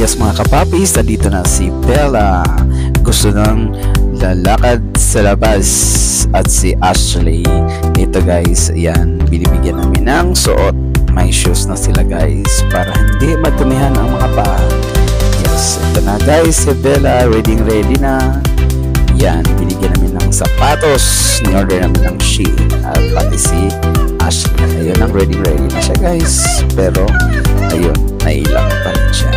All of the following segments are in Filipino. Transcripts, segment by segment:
Yes mga kapapis, dito na si Bella. Gusto nang lalakad sa labas. At si Ashley, ito guys, ayan, binibigyan namin ng suot. May shoes na sila guys para hindi matumihan ang mga paa. Yes, ito na guys, si Bella ready na. Yan, binigyan namin ng sapatos, ni-order namin ng Shein, at pati si Ashley. Ayun, ang ready na siya guys. Pero ayun, nailang pa rin siya.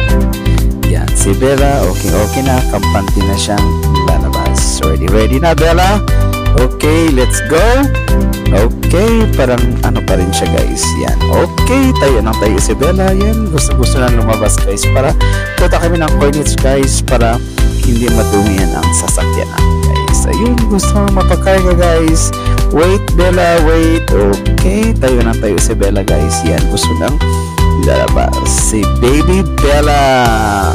Yan, si Bella, okay na, kampante na siyang lalabas. Ready na Bella? Okay, let's go. Okay, parang ano pa rin siya guys. Yan, okay, tayo si Bella. Yan, gusto na lumabas guys para punta kami ng coordinates guys para hindi matumihan ang sasakyan guys. Ayun, gusto na mapakarga guys. Wait Bella, wait. Okay, tayo si Bella guys. Yan, gusto nang lalabas si baby Bella.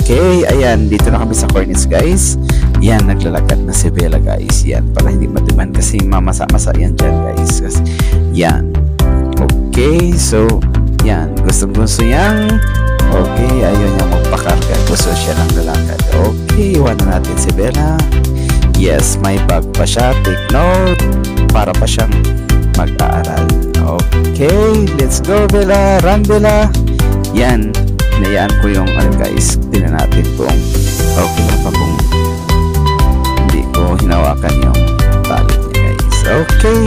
Okay, ayan, dito na kami sa coordinates guys. Yan, naglalakad na si Bella guys. Yan, para hindi matumihan kasi mamasa-masa yan dyan guys. Kasi, yan. Okay, so yan, gusto niyang okay, ayaw niya magpakarga. Gusto siya lang lalakad. Okay, iwanan natin si Bella. Yes, may bag pa siya. Take note. Para pa siyang mag-aaral. Okay, let's go Bella. Run Bella. Yan, hinayaan ko yung guys. Tingnan natin kung okay na pa kung hindi ko hinawakan yung tali niya guys. Okay,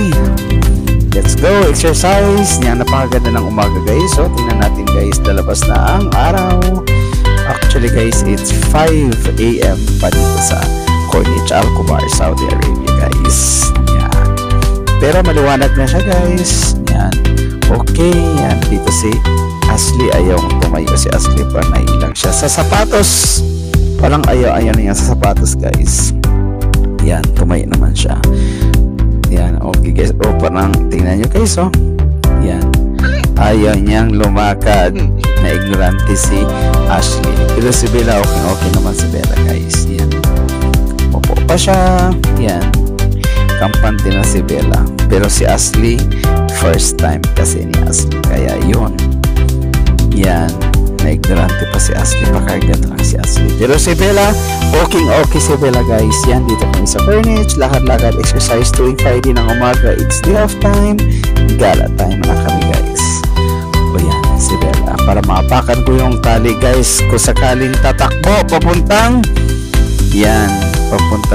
let's go. Exercise. Yan, napakaganda ng umaga guys. So, tingnan natin guys. Lalabas na ang araw. Actually guys, it's 5 AM pa dito sa Corniche, Alcobar, Saudi Arabia guys. Yan. Pero maliwanag na siya guys. Yan. Okay. Yan. Dito si Ashley. Ayaw tumayo si Ashley. Panay lang siya sa sapatos. Parang ayaw na yan sa sapatos guys. Yan. Tumayo naman siya. Yan. Okay guys. O parang tingnan nyo guys. Oh. Yan. Ayaw niyang lumakad. Na ignorante si Ashley. Pero si Bella, okay naman si Bella guys. Yan. Upo pa siya. Yan. Kampante na si Bella. Pero si Ashley, first time kasi ni Ashley. Kaya yun. Yan. Na ignorante pa si Ashley. Pakarga na lang si Ashley. Pero si Bella, okay si Bella guys. Yan. Dito kami sa Furniture. Lakad-lakad exercise tuwing Friday ng umaga. It's day of time. Gala time na kami guys. Si Bella, para maapakan ko yung tali guys kung sakaling tatakbo papunta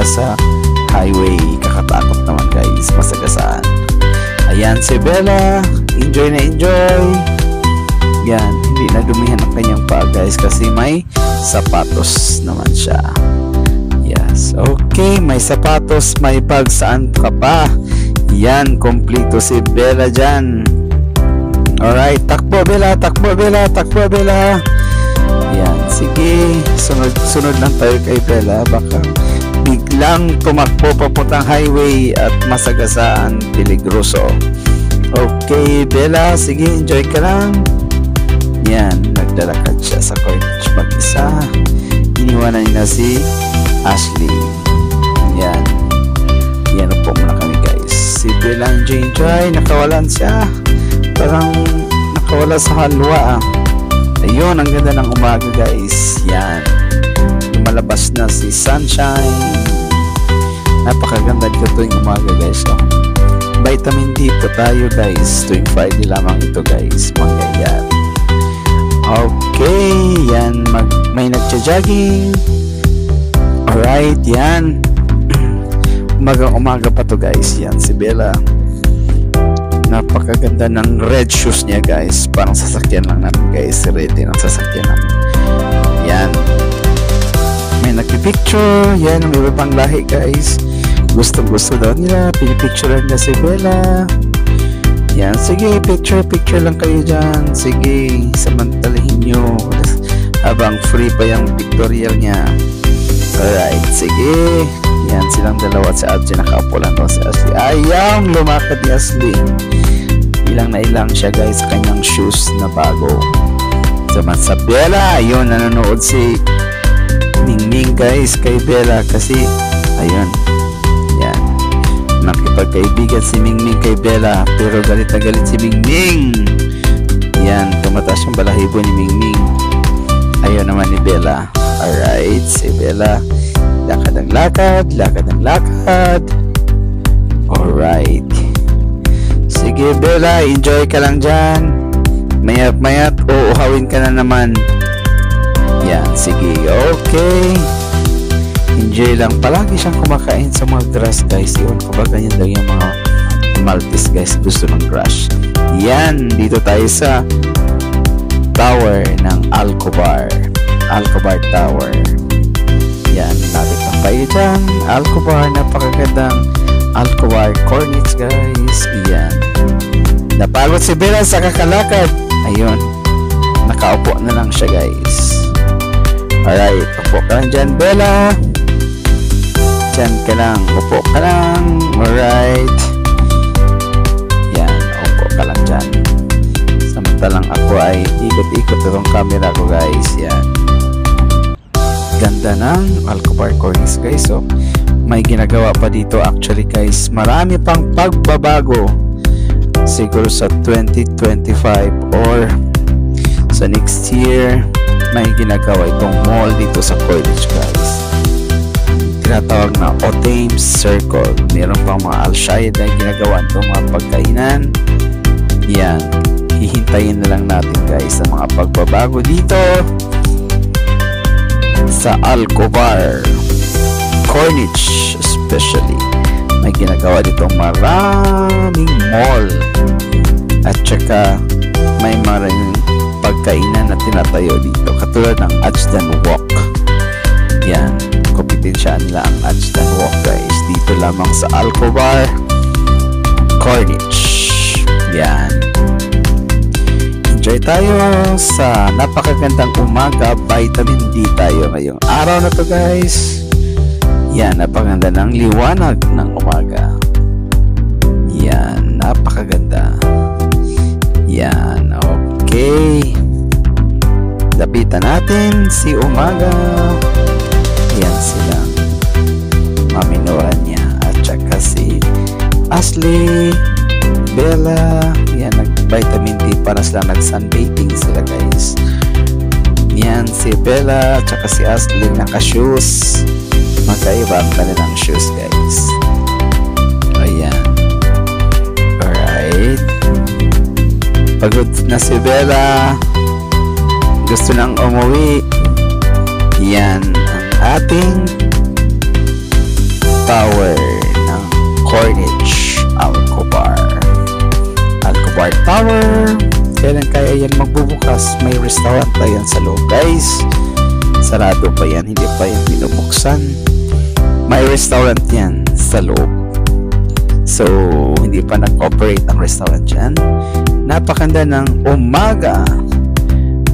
sa highway. Kakatakot naman guys, masagasaan. Ayan si Bella, enjoy. Yan, hindi na dumihan ang kanyang paa guys kasi may sapatos naman siya. Yes, okay, may sapatos, may bag. Saan ka pa? Yan, kompleto si Bella dyan. Alright, takbo Bella. Yan, sige. Sunod lang tayo kay Bella. Baka biglang tumakbo papuntang highway at masagasaan, peligroso. Okay, Bella, sige, enjoy ka lang. Yan, naglalakad siya sa Corniche mag-isa. Iniwanan niya si Ashley. Yan. Yan, upo muna kami guys. Si Bella, enjoy. Nakawalan siya. Parang nakawala sa halwa. Ayun, ang ganda ng umaga guys. Yan, lumalabas na si sunshine. Napakaganda dito tuwing umaga guys. Vitamin D po tayo guys. Tuwing Friday lamang ito guys, mangyayari. Okay, yan, may nagja-jogging. Alright, yan. Umaga pa to guys. Yan si Bella. Napakaganda ng red shoes niya guys. Parang sasakyan lang namin guys. Ready ng sasakyan namin. Yan. May nagpipicture. Yan, may iba pang lahi guys. Gusto daw nila. Pinipicture nila si Bella. Yan, sige, picture lang kayo dyan. Sige, samantalahin nyo habang free pa yung pictorial niya. Alright, sige. Yan, silang dalawa at si Ashley. Nakaupo lang daw si Ashley. Ayaw lumakad ni Ashley. Ilang na ilang siya guys sa kanyang shoes na bago. Saman sa Bella, ayun, nanonood si Mingming guys kay Bella kasi ayun, yan, nakipagkaibigan si Mingming kay Bella pero galit na galit si Mingming. Yan, tumataas yung balahibo ni Mingming. Ayaw naman ni Bella. Alright, si Bella. Lakad ng lakad, lakad ng lakad. Alright. Sige Bella, enjoy ka lang dyan. Mayat-mayat, uuhawin ka na naman. Yan, sige, okay. Enjoy lang. Palagi siyang kumakain sa mga grass guys. Iwan ko ba ganyan lang yung mga Maltese guys, gusto ng grass. Yan, dito tayo sa tower ng Alcobar. Alcobar Tower. Yan, lapit lang kayo dyan. Alcobar, napakagandang Alcobar Corniche guys. Yan. Napagod si Bella sa kakalakad. Ayun. Nakaupo na lang siya guys. Alright, upo ka lang dyan Bella. Dyan ka lang. Upo ka lang. Alright. Yan, upo ka lang dyan. Samantalang ako ay ikot-ikot itong camera ko guys. Yan. Ganda ng Alcobar Corniche guys. So, may ginagawa pa dito actually guys. Marami pang pagbabago. Siguro sa 2025 or sa next year may ginagawa itong mall dito sa Corniche guys. Tinatawag na Othames Circle. Meron pang mga Alshaya na ginagawa itong mga pagkainan. Yan. Hihintayin na lang natin guys sa mga pagbabago dito sa Alcobar Corniche especially. May ginagawa ditong maraming mall at saka may maraming pagkainan na tinatayo dito katulad ng Ashdan Walk. Yan, kompetensya nila ang Ashdan Walk guys dito lamang sa Alcobar Corniche. Yan, enjoy tayo sa napakagandang umaga. Vitamin D tayo ngayong araw na to guys. Yan, napakaganda ng liwanag ng umaga. Yan, napakaganda. Yan, okay. Lapitan natin si umaga. Yan sila. Mami Nora niya at saka si Ashley, Bella. Yan, nag-vitamin D para sila nag-sunbathing sila guys. Yan, si Bella at saka si Ashley naka-shoes. Magkaiba ang kanilang shoes guys. Ayan. Alright. Pagod na si Bella. Gusto nang umuwi. Yan ang ating tower ng Corniche Alcobar. Alcobar Tower. Kailan kaya yan magbubukas? May restaurant pa yan sa loob guys. Sarado pa yan. Hindi pa yan binubuksan. May restaurant yan sa loob. So, hindi pa nag-operate ang restaurant dyan. Napakanda ng umaga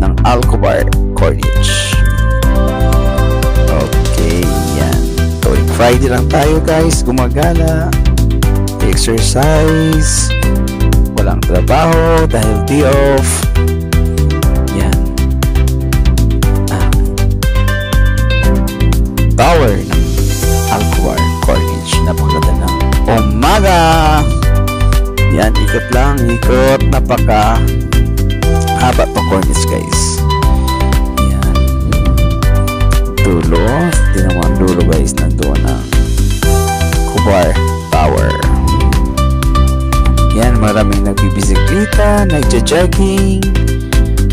ng Alcobar Corniche. Okay, yan. Tuwing Friday lang tayo guys. Gumagala. Exercise. Walang trabaho dahil day off. Yan. Tower ng Alcobar Corniche. Napakaganda ng umaga. Yan, ikot lang, ikot. Napaka haba pa Corniche guys. Yan. Dulo. Hindi naman dulo guys. Nandoon ang Alcobar Tower. Yan, maraming nagbibisikleta, nagja-jogging,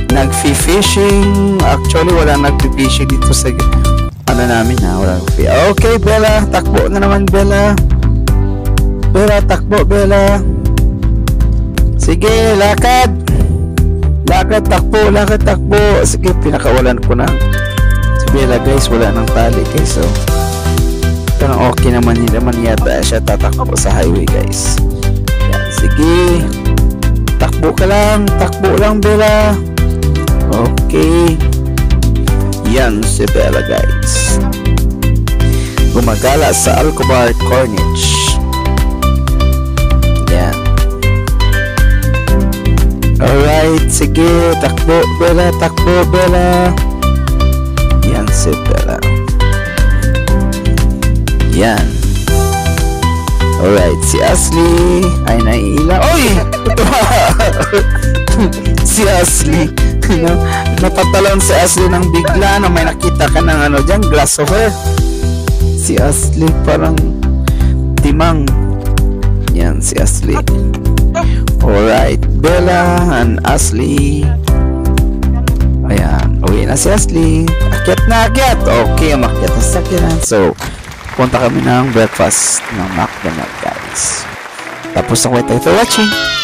nagfi-fishing. Actually, wala nagfi-fishing dito sa ano namin ha, wala nagfi. Okay, Bella, takbo na naman Bella. Bella, takbo Bella. Sige, lakad. Lakad, takbo, lakad, takbo. Sige, pinakawalan ko na. Si Bella guys, wala nang tali guys. So, parang okay naman, hindi naman yata siya tatakbo sa highway guys. Yan, sige. Takbo ka lang, takbo lang Bella. Okay. Yan si Bella guys. Gumagala sa Alcobar Corniche. Yan. Alright, sige. Takbo Bella, takbo Bella. Yan si Bella. Yan. Alright, si Ashley ay naiilang. Oy! Si Ashley. no? Napatalon si Ashley ng bigla na may nakita ka ng ano dyan, grasshopper. Si Ashley parang timang. Yan si Ashley. Alright, Bella and Ashley. Ayan, uwi na si Ashley. Akyat na akyat. Okay, umakyat na sa sakyanan. So, punta kami ng breakfast ng McDonald's, guys. Tapos na, thanks for watching.